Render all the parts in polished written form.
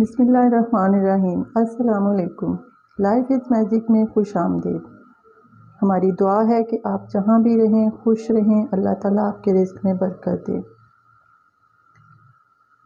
बिस्मिल्लाहिर्रहमानिर्रहीम। अस्सलामुअलैकुम। Life is magic में खुश आमदीद। हमारी दुआ है कि आप जहाँ भी रहें खुश रहें, अल्लाह ताला आपके रिज़्क़ में बरकत दे।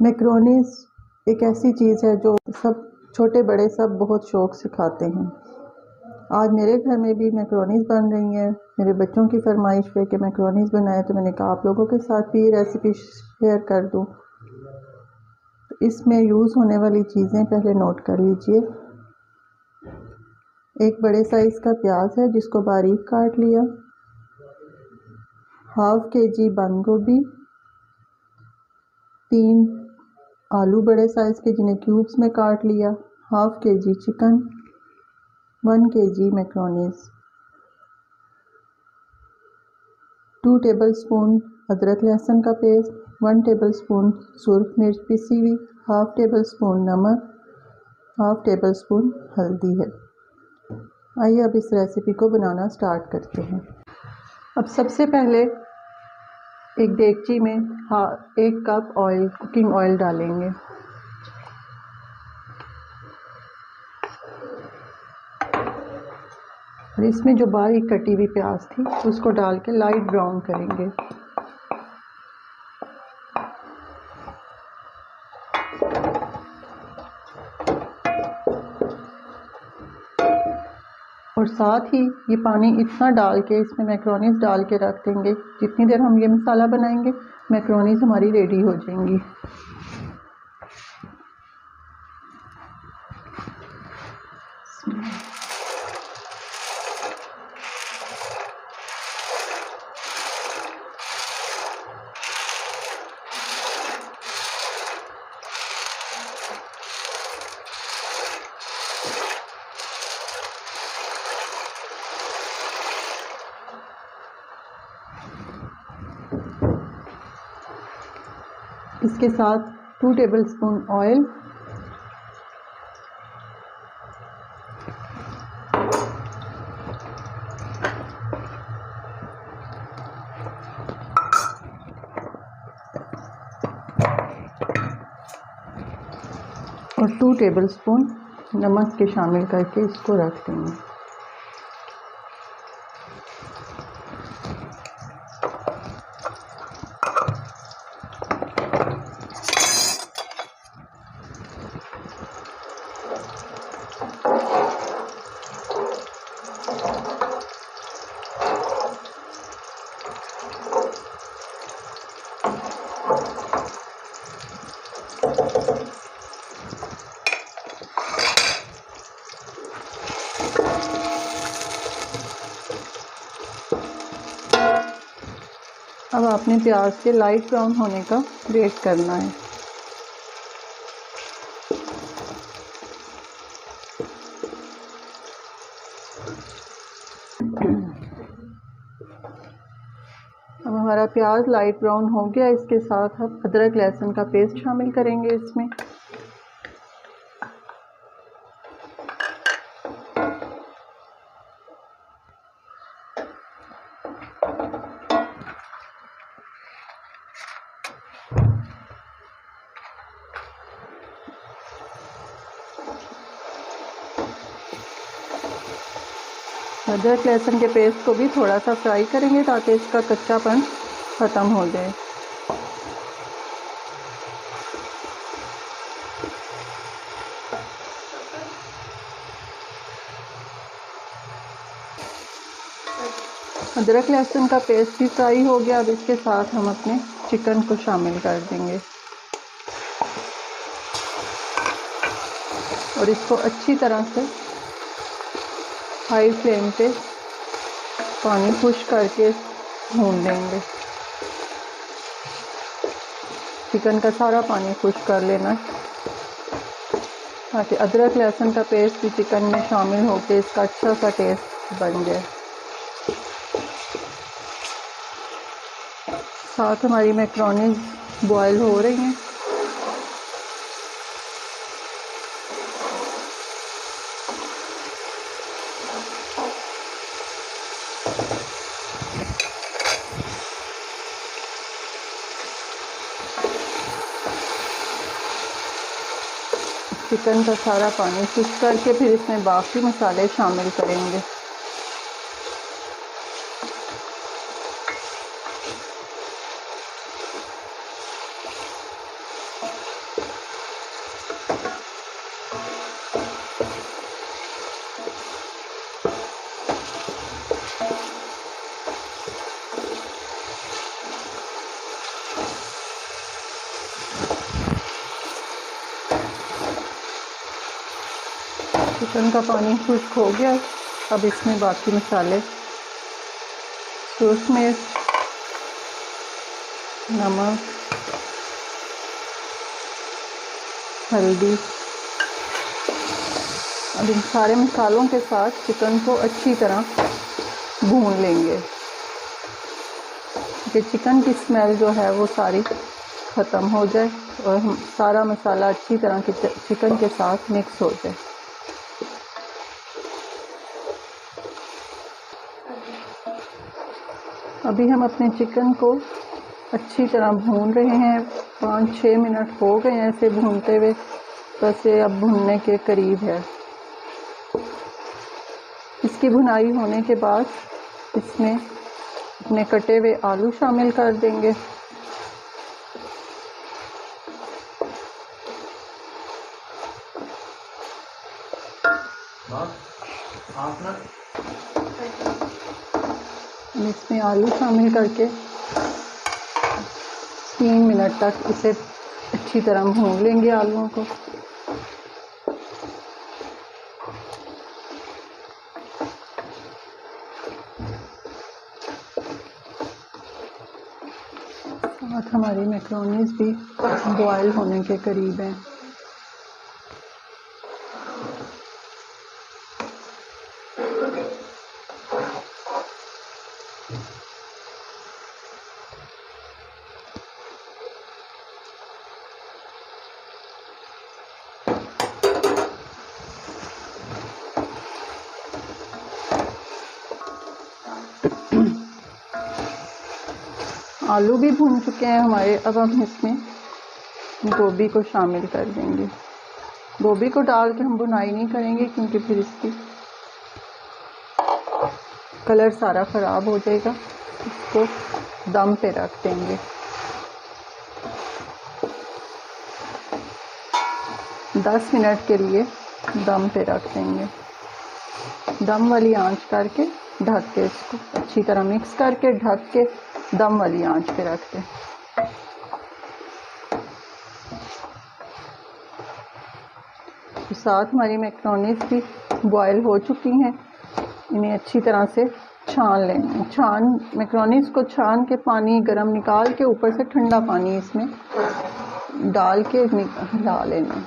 मैकरोनीज़ एक ऐसी चीज़ है जो सब छोटे बड़े सब बहुत शौक़ से खाते हैं। आज मेरे घर में भी मैकरोनीज़ बन रही हैं। मेरे बच्चों की फरमाइश पे कि मैकरोनीज़ बनाए, तो मैंने कहा आप लोगों के साथ भी ये रेसिपी शेयर कर दूँ। इसमें यूज़ होने वाली चीज़ें पहले नोट कर लीजिए। एक बड़े साइज़ का प्याज है जिसको बारीक काट लिया, हाफ kg बंद गोभी, 3 आलू बड़े साइज़ के जिन्हें क्यूब्स में काट लिया, half kg chicken, 1 kg मैकरोनीज़, 2 tablespoon अदरक लहसुन का पेस्ट, 1 टेबलस्पून सुर्ख मिर्च पिसी हुई, हाफ टेबलस्पून नमक, हाफ टेबलस्पून हल्दी है। आइए अब इस रेसिपी को बनाना स्टार्ट करते हैं। अब सबसे पहले एक देगची में 1 कप ऑयल, कुकिंग ऑयल डालेंगे। और इसमें जो बारीक कटी हुई प्याज थी उसको डाल के लाइट ब्राउन करेंगे। और साथ ही ये पानी इतना डाल के इसमें मैकरोनीज़ डाल के रख देंगे। जितनी देर हम ये मसाला बनाएंगे मैकरोनीज़ हमारी रेडी हो जाएंगी। इसके साथ 2 टेबलस्पून ऑयल, और 2 टेबलस्पून नमक के शामिल करके इसको रख देंगे। अब आपने प्याज के लाइट ब्राउन होने का वेट करना है। अब हमारा प्याज लाइट ब्राउन हो गया। इसके साथ अब अदरक लहसुन का पेस्ट शामिल करेंगे इसमें। अदरक लहसुन के पेस्ट को भी थोड़ा सा फ्राई करेंगे ताकि इसका कच्चापन ख़त्म हो जाए। अदरक लहसुन का पेस्ट भी फ्राई हो गया। अब इसके साथ हम अपने चिकन को शामिल कर देंगे और इसको अच्छी तरह से हाई फ्लेम पे पानी खुश करके भून लेंगे। चिकन का सारा पानी खुश कर लेना ताकि अदरक लहसुन का पेस्ट भी चिकन में शामिल होकर इसका अच्छा सा टेस्ट बन जाए। साथ हमारी मैकरोनीज़ बॉयल हो रही हैं। चिकन का सारा पानी खुश्क करके फिर इसमें बाकी मसाले शामिल करेंगे। चिकन का पानी खुश्क हो गया। अब इसमें बाकी मसाले, सूरख मिर्च, नमक, हल्दी। अब इन सारे मसालों के साथ चिकन को अच्छी तरह भून लेंगे कि चिकन की स्मेल जो है वो सारी ख़त्म हो जाए और सारा मसाला अच्छी तरह चिकन के साथ मिक्स हो जाए। अभी हम अपने चिकन को अच्छी तरह भून रहे हैं। 5-6 मिनट हो गए हैं ऐसे भूनते हुए, बस ये अब भुनने के करीब है। इसकी भुनाई होने के बाद इसमें अपने कटे हुए आलू शामिल कर देंगे। इसमें आलू शामिल करके 3 मिनट तक इसे अच्छी तरह भून लेंगे आलूओं को। साथ हमारी मैक्रोनीज भी बॉयल होने के करीब हैं। आलू भी भून चुके हैं हमारे। अब हम इसमें गोभी को शामिल कर देंगे। गोभी को डाल के हम भुनाई नहीं करेंगे क्योंकि फिर इसकी कलर सारा ख़राब हो जाएगा। इसको दम पे रख देंगे। दस मिनट के लिए दम पे रख देंगे। दम वाली आंच करके ढक के इसको अच्छी तरह मिक्स करके ढक के दम वाली आंच पे रख दें। तो साथ हमारी मैक्रोनीज भी बॉयल हो चुकी हैं। इन्हें अच्छी तरह से छान लें। मैक्रोनीज को छान के पानी गरम निकाल के ऊपर से ठंडा पानी इसमें डाल के हिला लेना।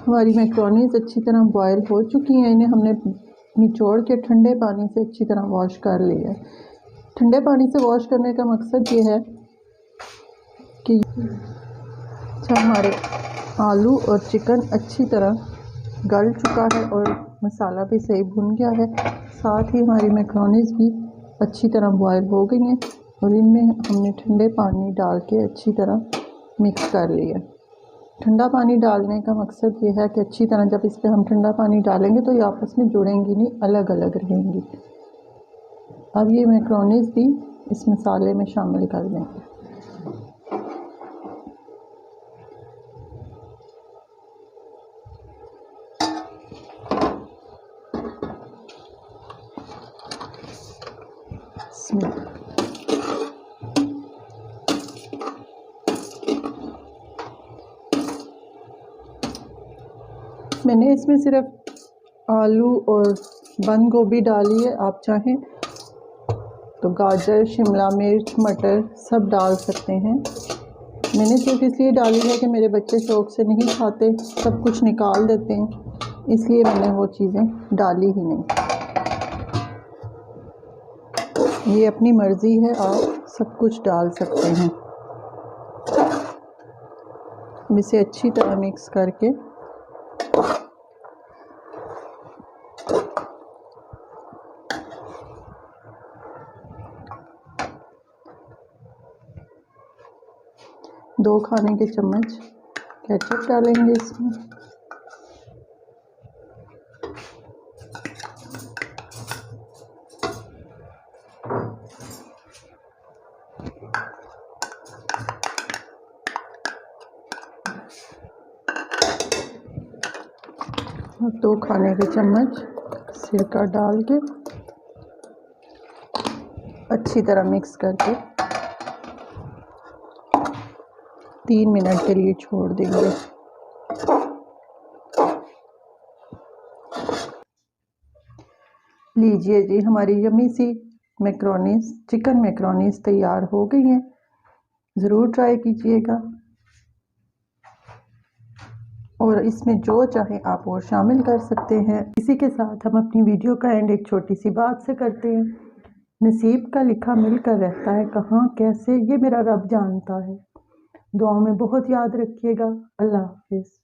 हमारी मैक्रोनीज अच्छी तरह बॉयल हो चुकी हैं। इन्हें हमने निचोड़ के ठंडे पानी से अच्छी तरह वॉश कर लिया है। ठंडे पानी से वॉश करने का मकसद ये है कि हमारे आलू और चिकन अच्छी तरह गल चुका है और मसाला भी सही भुन गया है। साथ ही हमारी मैक्रोनीज भी अच्छी तरह बॉयल हो गई हैं और इनमें हमने ठंडे पानी डाल के अच्छी तरह मिक्स कर लिया। ठंडा पानी डालने का मकसद ये है कि अच्छी तरह जब इस पर हम ठंडा पानी डालेंगे तो ये आपस में जुड़ेंगी नहीं, अलग अलग रहेंगी। अब ये मैक्रोनीज भी इस मसाले में शामिल कर देंगे। मैंने इसमें सिर्फ आलू और बंद गोभी डाली है। आप चाहें तो गाजर, शिमला मिर्च, मटर सब डाल सकते हैं। मैंने सिर्फ इसलिए डाली है कि मेरे बच्चे शौक़ से नहीं खाते, सब कुछ निकाल देते हैं, इसलिए मैंने वो चीज़ें डाली ही नहीं। ये अपनी मर्ज़ी है, आप सब कुछ डाल सकते हैं। इसे अच्छी तरह मिक्स करके 2 खाने के चम्मच केचप डालेंगे इसमें। और 2 खाने के चम्मच सिरका डाल के अच्छी तरह मिक्स करके 3 मिनट के लिए छोड़ देंगे। लीजिए जी, हमारी यम्मी सी मैक्रोनीस, चिकन मैक्रोनीस तैयार हो गई हैं। ज़रूर ट्राई कीजिएगा और इसमें जो चाहे आप और शामिल कर सकते हैं। इसी के साथ हम अपनी वीडियो का एंड एक छोटी सी बात से करते हैं। नसीब का लिखा मिलकर रहता है, कहाँ कैसे ये मेरा रब जानता है। दुआओं में बहुत याद रखिएगा। अल्लाह हाफिज़।